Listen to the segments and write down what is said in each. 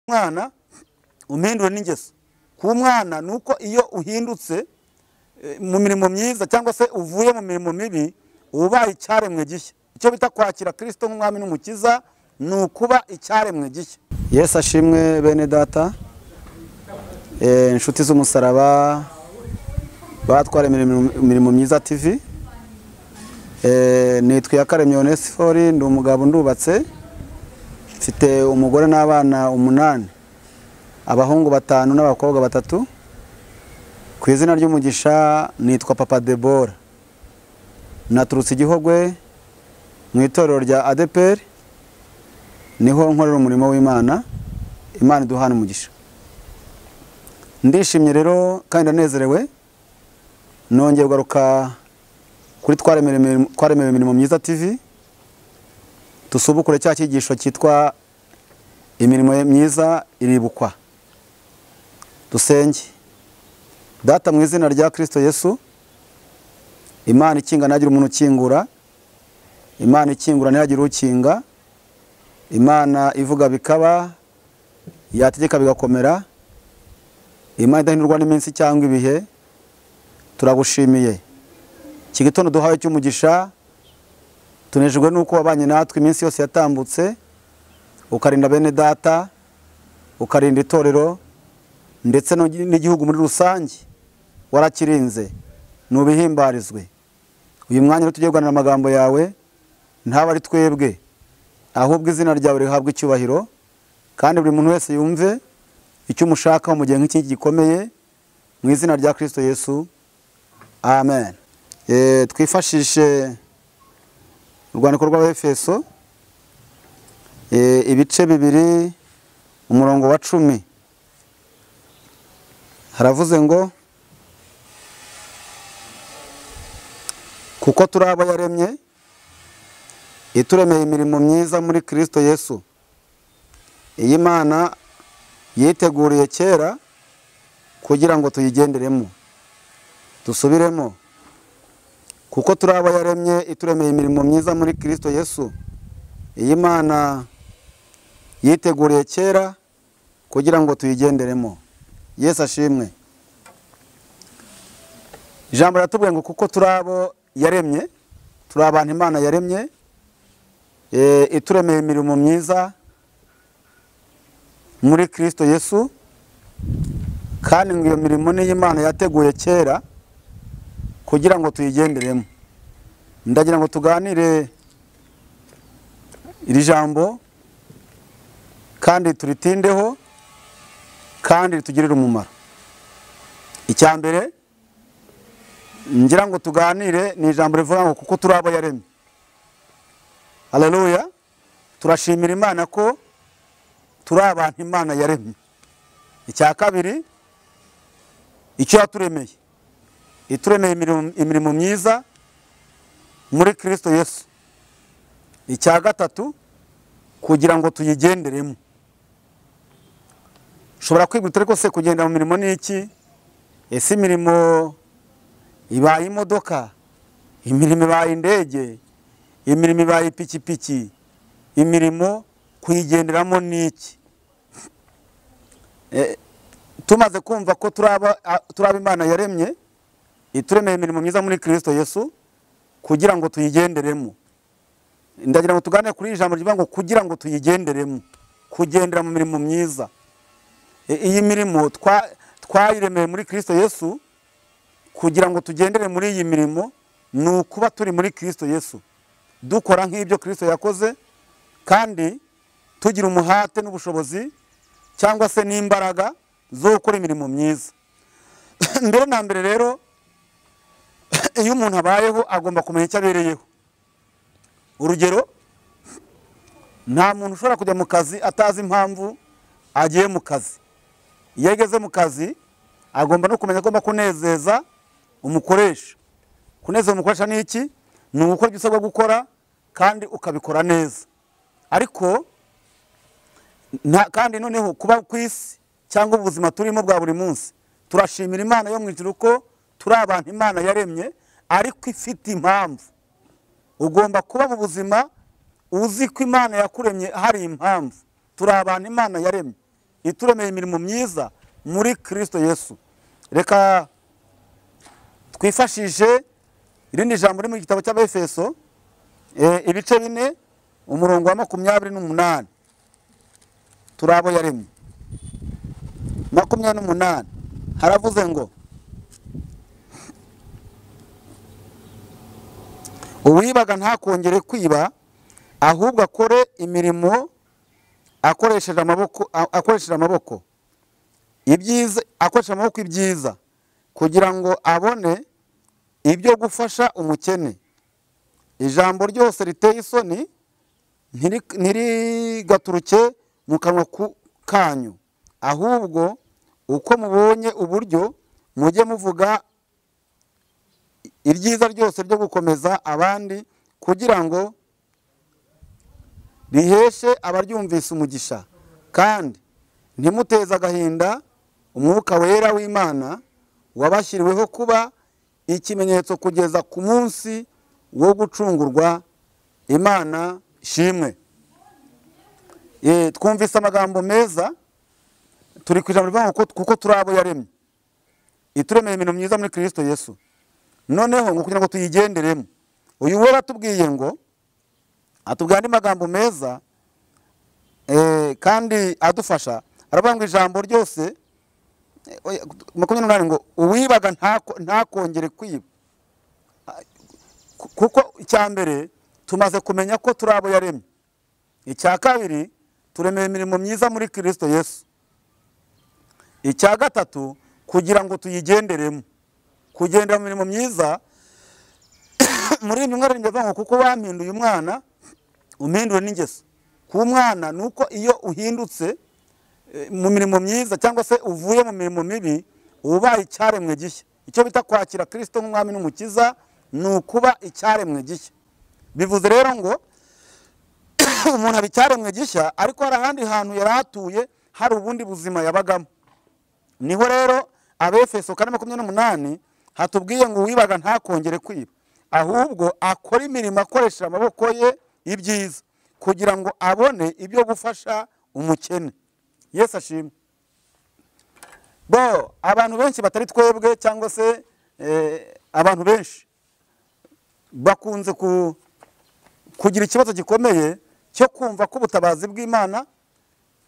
mwana umpindure n'ingeso ku mwana nuko iyo uhindutse mu mirimo myiza cyangwa se uvuye mu mirimo mibi ubaye icyaremwe gishya. Icyo bita kwakira Kristo nk'umwami n'umukiza ni ukuba icyaremwe gishya. Yesu ashimwe bene data, inshuti z'umusaraba batwara imirimo myiza TV. Nitwa Yakaremye Onesifori, ndi umugabo ndubatse, mfite umugore n'abana 8, abahungu 5 n'abakobwa 3. Ku izina ry'umugisha nitwa Papa Debora, naturutse Igihogwe mu itorero rya ADPR, niho nkorera umurimo w'Imana. Imana iduhana umugisha. Ndishimye rero kandi ndanezerewe, nongeye kugaruka kuri twaremewe imirimo myiza TV. Tusubukure cya cyigisho cyitwa imirimo myiza iribukwa. Dusenge. Data mu izina rya Kristo Yesu, Imana ikinga nagira umuntu ukingura, Imana ikingura ntiyagira ukinga, Imana ivuga bikaba, yategeka bigakomera, Imana idahindurwa n'iminsi cyangwa ibihe. Turagushimiye iki gitondo duhaye cy'umugisha, tunejejwe nuko wabanye natwe iminsi yose yatambutse, ukarinda bene data, ukarinda itorero ndetse n'igihugu muri rusange. Warakirinze, nubihimbarizwe. Uyu mwanya tugiye kuganira amagambo yawe, ntaba ari twebwe, ahubwo izina ryawe rihabwa icyubahiro, kandi buri muntu wese yumve icyo umushaka mu gihe nk'iki gikomeye, mu izina rya Kristo Yesu, amen. Twifashishe urwandiko rw'Abefeso, ibice 2, umurongo wa 10. Haravuze ngo, kuko turi abo yaremye, ituremeye imirimo myiza muri Kristo Yesu, iyi Mana yiteguriye kera kugira ngo tuyigenderemo. Dusubiremo. Kuko turi abo yaremye, ituremeye imirimo myiza muri Kristo Yesu, iyi Mana yiteguriye kera kugira ngo tuyigenderemo. Yesu ashimwe. Ijambo ratubwiye ngo kuko turi abo yaremye, turi abantu Imana yaremye, ituremeye imirimo myiza muri Kristo Yesu, kandi ngo iyo mirimo ni Imana yateguye kera kugira ngo tuyigenderemo. Ndagira ngo tuganire iri jambo kandi turitindeho kandi ritugirire umumaro. Icya mbere ngira ngo tuganire ni ijambo rivuga ngo kuko turi abo yaremye. Haleluya. Turashimira Imana ko turi abantu Imana yaremye. Icya kabiri, icyo yaturemeye, ituremeye imirimo myiza muri Kristo Yesu. Icya gatatu, kugira ngo tuyigenderemo. Ushobora kwibwira ariko se kugenda mu mirimo ni iki? Ese imirimo ibaye imodoka, imirimo ibaye indege, imirimo ibaye ipikipiki, imirimo kuyigenderamo ni iki? Tumaze kumva ko turaba Imana yaremye, ituremeye imirimo myiza muri Kristo Yesu kugira ngo tuyigenderemo. Ndagira ngo tuganire kuri ijambo rivuga ngo kugira ngo tuyigenderemo, kugendera mu mirimo myiza. Iyi mirimo twayiremeye muri Kristo Yesu kugira ngo tugendere muri iyi mirimo, ni ukuba turi muri Kristo Yesu, dukora nk'ibyo Kristo yakoze, kandi tugira umuhate n'ubushobozi cyangwa se n'imbaraga zo gukora imirimo myiza. Mbere na mbere rero, iyo umuntu abayeho agomba kumenya icyo abereyeho. Urugero, nta muntu ushobora kujya mu kazi atazi impamvu agiye mu kazi. Iyo ageze mu kazi agomba no kumenya agomba kunezeza umukoresha. Kunezeza umukoresha ni iki? Ni ugukora ibyo usabwa gukora kandi ukabikora neza. Ariko kandi noneho kuba ku isi cyangwa ubuzima turimo bwa buri munsi, turashimira Imana yo mu ijuru ko turi abantu Imana yaremye ariko ifite impamvu. Ugomba kuba mu buzima uzi ko Imana yakuremye hari impamvu. Turi abantu Imana yaremye. ituremeye imirimo myiza muri Kristo Yesu. Reka twifashishe irindi jambo riri mu gitabo cy'Abefeso ibice 4 umurongo wa 28. Turabo yaremye 28 haravuze ngo uwibaga ntakongere kwiba, ahubwo akore imirimo akoresheje amaboko ibyiza, akoresheje amaboko ibyiza, kugira ngo abone ibyo gufasha umukene. Ijambo ryose riteye isoni ntirigaturuke mu kanwa kanyu, ahubwo uko mubonye uburyo mujye muvuga ibyiza ryose byo gukomeza abandi, kugira ngo riheshe abaryumvise umugisha. Kandi ntimuteze agahinda umwuka wera w'Imana wabashyiriweho kuba ikimenyetso kugeza ku munsi wo gucungurwa. Imana ishimwe. Twumvise amagambo meza, turi ku ijambo rivuga ngo kuko turi abo yaremye, ituremeye imirimo myiza muri Kristo Yesu. Noneho ngo kugira ngo tuyigenderemo, uyu we atubwiye ngo, atubwira andi magambo meza kandi adufasha. Aravuga ngo ijambo ryose 28 ngo uwibaga ntakongere kwiba. Kuko icya mbere tumaze kumenya ko turi abo yaremye. Icya kabiri turemeye imirimo myiza muri Kristo Yesu. Icya gatatu kugira ngo tuyigenderemo. Kugendera mu mirimo myiza muri iyi mwaka rero ngo kuko wampinduye umwana umpindure n'ingeso. Ku mwana nuko iyo uhindutse mu mirimo myiza cyangwa se uvuye mu mirimo mibi ubaye icyaremwe gishya. Icyo bita kwakira Kristo nk'umwami n'umukiza ni ukuba icyaremwe gishya. Bivuze rero ngo umuntu aba icyaremwe gishya, ariko hari ahandi hantu yari atuye hari ubundi buzima yabagamo. Niho rero Abefeso 4:28 hatubwiye ngo uwibaga ntakongere kwiba, ahubwo akora imirimo akoresha amaboko ye ibyiza, kugira ngo abone ibyo gufasha umukene. Yesu ashimwe. Abantu benshi batari twebwe cyangwa se abantu benshi bakunze kugira ikibazo gikomeye cyo kumva ko ubutabazi bw'Imana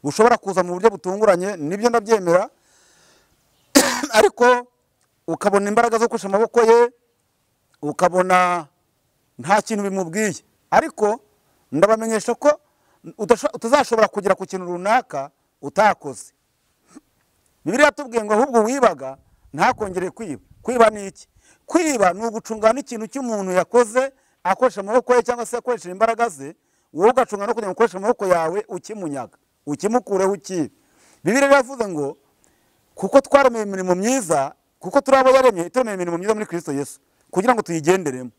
bushobora kuza mu buryo butunguranye. Nibyo ndabyemera, ariko ukabona imbaraga zo kusha amaboko ye, ukabona nta kintu bimubwiye. Ariko ndabamenyesha ko utazashobora kugera ku kintu runaka utakoze. Bibiliya yatubwiye ngo ahubwo wibaga ntakongere kwiba. Kwiba ni iki? Kwiba ni ugucungana ikintu cy'umuntu yakoze akoresha amaboko ye cyangwa se akoresha imbaraga ze, wowe ugacunga no kugira ngo ukoreshe amaboko yawe ukimunyaga, ukimukureho ukibe. Bibiliya yavuze ngo kuko twaremeye imirimo myiza, kuko turi abo yaremye, ituremeye imirimo myiza muri Kristo Yesu, kugira ngo tuyigenderemo.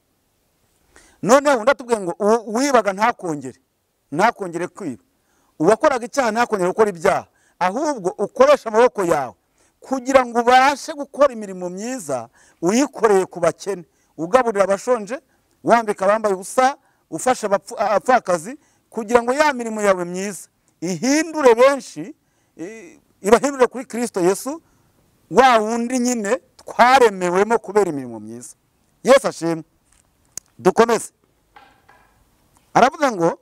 Noneho ndatubwiye ngo wibaga ntakongere kwiba. Uwakoraga icyaha ntakongere gukora ibyaha, ahubwo ukoresha amaboko yawe kugira ngo ubashe gukora imirimo myiza uyikoreye ku bakene, ugaburira abashonje, wambika abambaye ubusa, ufasha abapfakazi, kugira ngo ya mirimo yawe myiza ihindure benshi, ibahindure kuri Kristo Yesu, wa wundi nyine twaremewemo kubera imirimo myiza. Yesu ashimwe. Dukomeze. Aravuga ngo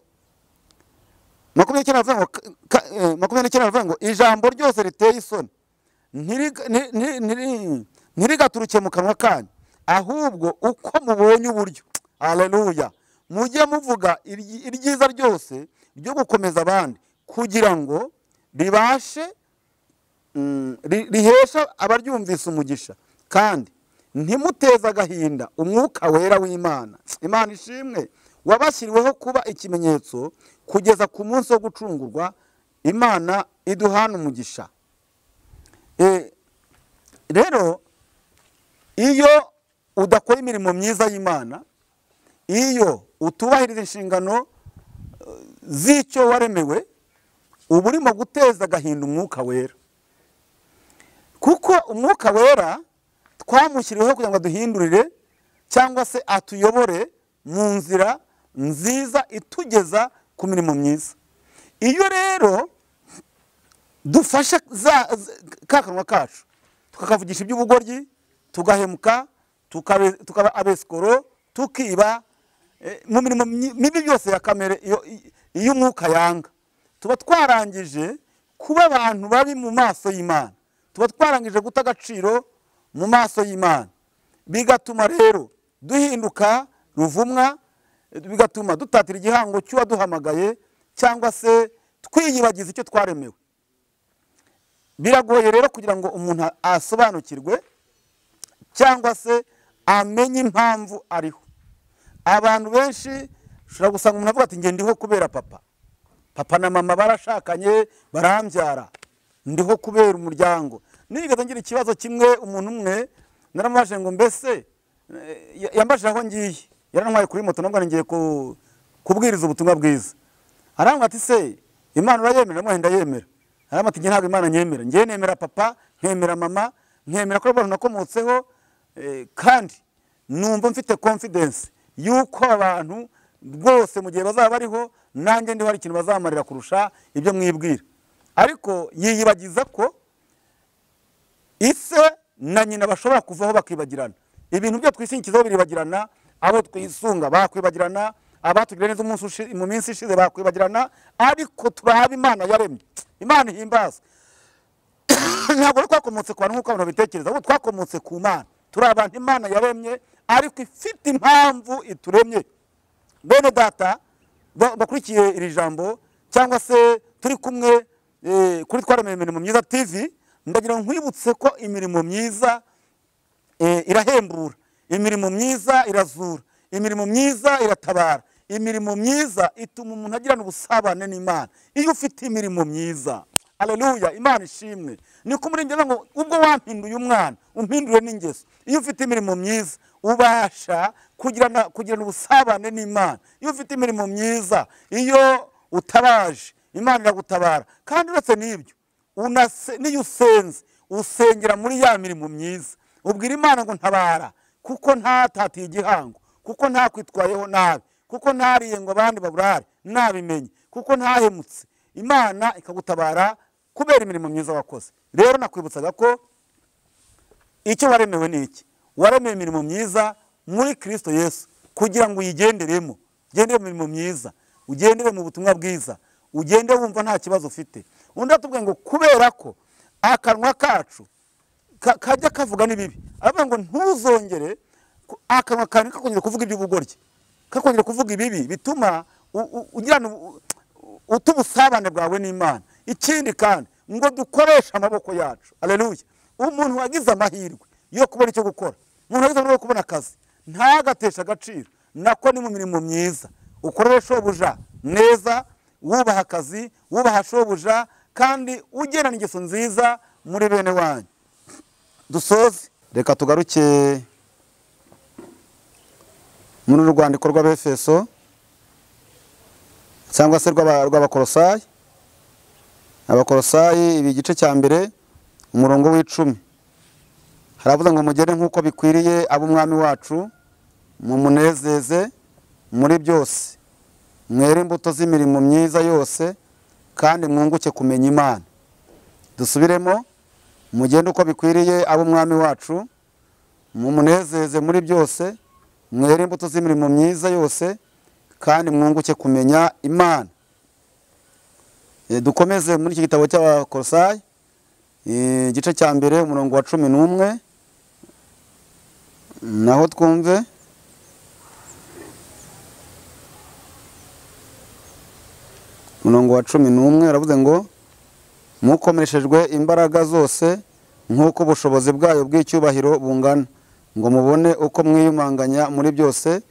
29 aravuga ngo ijambo ryose riteye isoni ntirigaturuke mu kanwa kanyu, ahubwo uko mubonye uburyo, haleluya, mujye muvuga iryiza ryose ryo gukomeza abandi, kugira ngo rihesha abaryumvise umugisha. Kandi ntimuteze agahinda umwuka wera w'Imana. Imana ishimwe. Wabashyiriweho kuba ikimenyetso kugeza ku munsi wo gucungurwa. Imana iduhana umugisha. Rero iyo udakora imirimo myiza y'Imana, iyo utubahiriza inshingano z'icyo waremewe, uba urimo guteza agahinda umwuka wera. Kuko umwuka wera twamushyiriweho kugira ngo aduhindurire cyangwa se atuyobore mu nzira nziza itugeza ku mirimo myiza. Iyo rero dufashe ka kanwa kacu tukakavugisha iby'ubugoryi, tugahemuka, tukaba abesikoro, tukiba mu mirimo mibi byose ya kamere iyo umwuka yanga. Tuba twarangije kuba abantu babi mu maso y'Imana, tuba twarangije guta agaciro mu maso y'Imana, bigatuma rero duhinduka ruvumwa, bigatuma dutatira igihango cy'uwaduhamagaye cyangwa se twiyibagiza icyo twaremewe. Biragoye rero kugira ngo umuntu asobanukirwe cyangwa se amenye impamvu ariho. Abantu benshi ushobora gusanga umuntu avuga ati nge ndiho kubera papa na mama barashakanye barambyara, ndiho kubera umuryango. Nigeze ngira ikibazo kimwe, umuntu umwe naramubaje ngo mbese yambajije aho ngiye, yarantwaye kuri moto nabwo ngiye kubwiriza ubutumwa bwiza. Arambwira ati se Imana urayemera? Namwe ndayemera. Arambwira ati nge ntabwo Imana nyemera, nge nemera papa, nkemera mama, nkemera ko abantu nakomotseho, kandi numva mfite confidence yuko abantu rwose mu gihe bazaba bariho nanjye ndiho hari ikintu bazamarira kurusha ibyo mwibwira. Ariko yiyibagiza ko ise na nyina bashobora kuvaho bakibagirana. Ibintu byo twisingikizaho biribagirana, abo twisunga bakwibagirana, abatugirira neza mu minsi ishize bakwibagirana, ariko turahaba Imana yaremye. Imana ihimbaza. Ntabwo twakomotse ku bantu nk'uko abantu bitekereza, ahubwo twakomotse ku Mana. Turi abantu Imana yaremye ariko ifite impamvu ituremye. Bene data bakurikiye iri jambo cyangwa se turi kumwe kuri Twaremeye Imirimo Myiza TV, ndagira nkwibutse ko imirimo myiza irahembura, imirimo myiza irazura, imirimo myiza iratabara, imirimo myiza ituma umuntu agirana ubusabane n'Imana. Iyo ufite imirimo myiza, haleluya, Imana ishimwe. Niko umurengera ngo ubwo wampinduye umwana umpindure n'ingeso. Iyo ufite imirimo myiza ubasha kugirana ubusabane n'Imana. Iyo ufite imirimo myiza, iyo utabaje Imana iragutabara. Kandi uretse n'ibyo niyo usenze usengera muri ya mirimo myiza, ubwira Imana ngo ntabara, kuko ntatatiye igihango, kuko ntakwitwayeho nabi, kuko ntariye ngo abandi baburare nabimenye, kuko ntahemutse. Imana ikagutabara kubera imirimo myiza wakoze. Rero nakwibutsaga ko icyo waremewe ni iki. Waremeye imirimo myiza muri Kristo Yesu kugira ngo uyigenderemo. Ugendere mu mirimo myiza, ugendere mu butumwa bwiza, ugende wumva nta kibazo ufite. Undi atubwiye ngo kubera ko akanwa kacu kajya kavuga n'ibibi, aravuga ngo ntuzongere akanwa kawe kakongera kuvuga iby'ubugoryi, kakongera kuvuga ibibi bituma ugirana utubusabane bwawe n'Imana. Ikindi kandi ngo dukoresha amaboko yacu. Haleluya. Umuntu wagize amahirwe yo kubona icyo gukora, umuntu wagize amahirwe yo kubona akazi, ntagatesha agaciro. Nako ni mu mirimo myiza ukorera shobuja neza, wubaha akazi, wubaha shobuja, kandi ugerana ingeso nziza muri bene wanyu. Dusoze, reka tugaruke muri urwandiko rw'Abefeso cyangwa se rw'Abakolosayi. Abakolosayi igice cya mbere umurongo w'10 haravuga ngo mugere nk'uko bikwiriye ab'umwami wacu, mumunezeze muri byose, mwere imbuto z'imirimo myiza yose, kandi mwunguke kumenya Imana. Dusubiremo, mugende uko bikwiriye ab'umwami wacu, mumunezeze muri byose, mwere imbuto z'imirimo myiza yose, kandi mwunguke kumenya Imana. Dukomeze muri iki gitabo cy'Abakolosayi igice cya mbere umurongo wa 11, naho twumve. Umurongo wa 11 aravuze ngo mukomereshejwe imbaraga zose nk'uko ubushobozi bwayo bw'icyubahiro bungana, ngo mubone uko mwiyumanganya muri byose,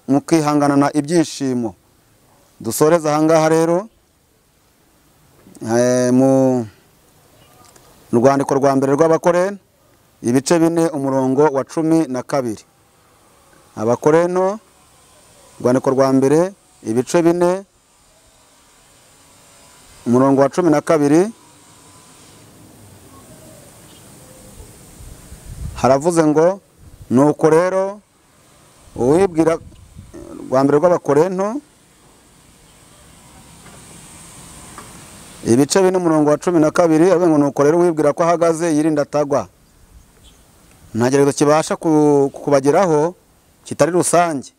mukihanganana ibyishimo. Dusoreza ahangaha rero mu rwandiko rwa mbere rw'Abakorento ibice 4 umurongo wa 12. Abakorento rwandiko rwa mbere ibice 4 umurongo wa 12 haravuze ngo nuko rero uwibwira, rwa mbere rw'Abakorento ibice 4:12 avuga ngo nuko rero wibwira ko ahagaze yirinda atagwa. Nta geragezo kibasha kubageraho kitari rusange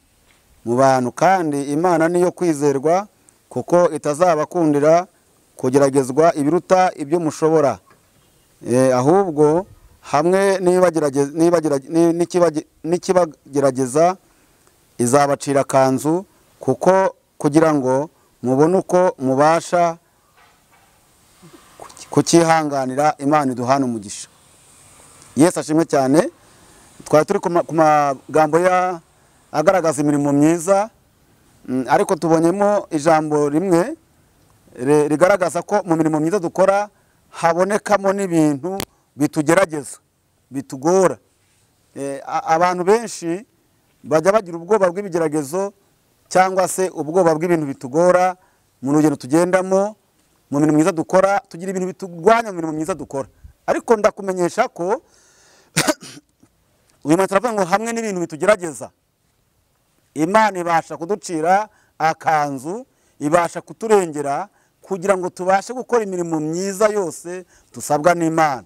mu bantu, kandi Imana niyo kwizerwa kuko itazabakundira kugeragezwa ibiruta ibyo mushobora, ahubwo hamwe n'ikibagerageza izabacira kanzu, kuko kugira ngo mubone uko mubasha kukihanganira. Imana iduhana umugisha. Yesu ashimwe cyane. Twari turi ku magambo agaragaza imirimo myiza, ariko tubonyemo ijambo rimwe rigaragaza ko mu mirimo myiza dukora habonekamo n'ibintu bitugerageza, bitugora. Abantu benshi bajya bagira ubwoba bw'ibigeragezo cyangwa se ubwoba bw'ibintu bitugora mu rugendo tugendamo. Mu mirimo myiza dukora tugira ibintu biturwanya mu mirimo myiza dukora, ariko ndakumenyesha ko uyu munsi turavuga ngo hamwe n'ibintu bitugerageza, Imana ibasha kuducira akanzu, ibasha kuturengera kugira ngo tubashe gukora imirimo myiza yose dusabwa n'Imana.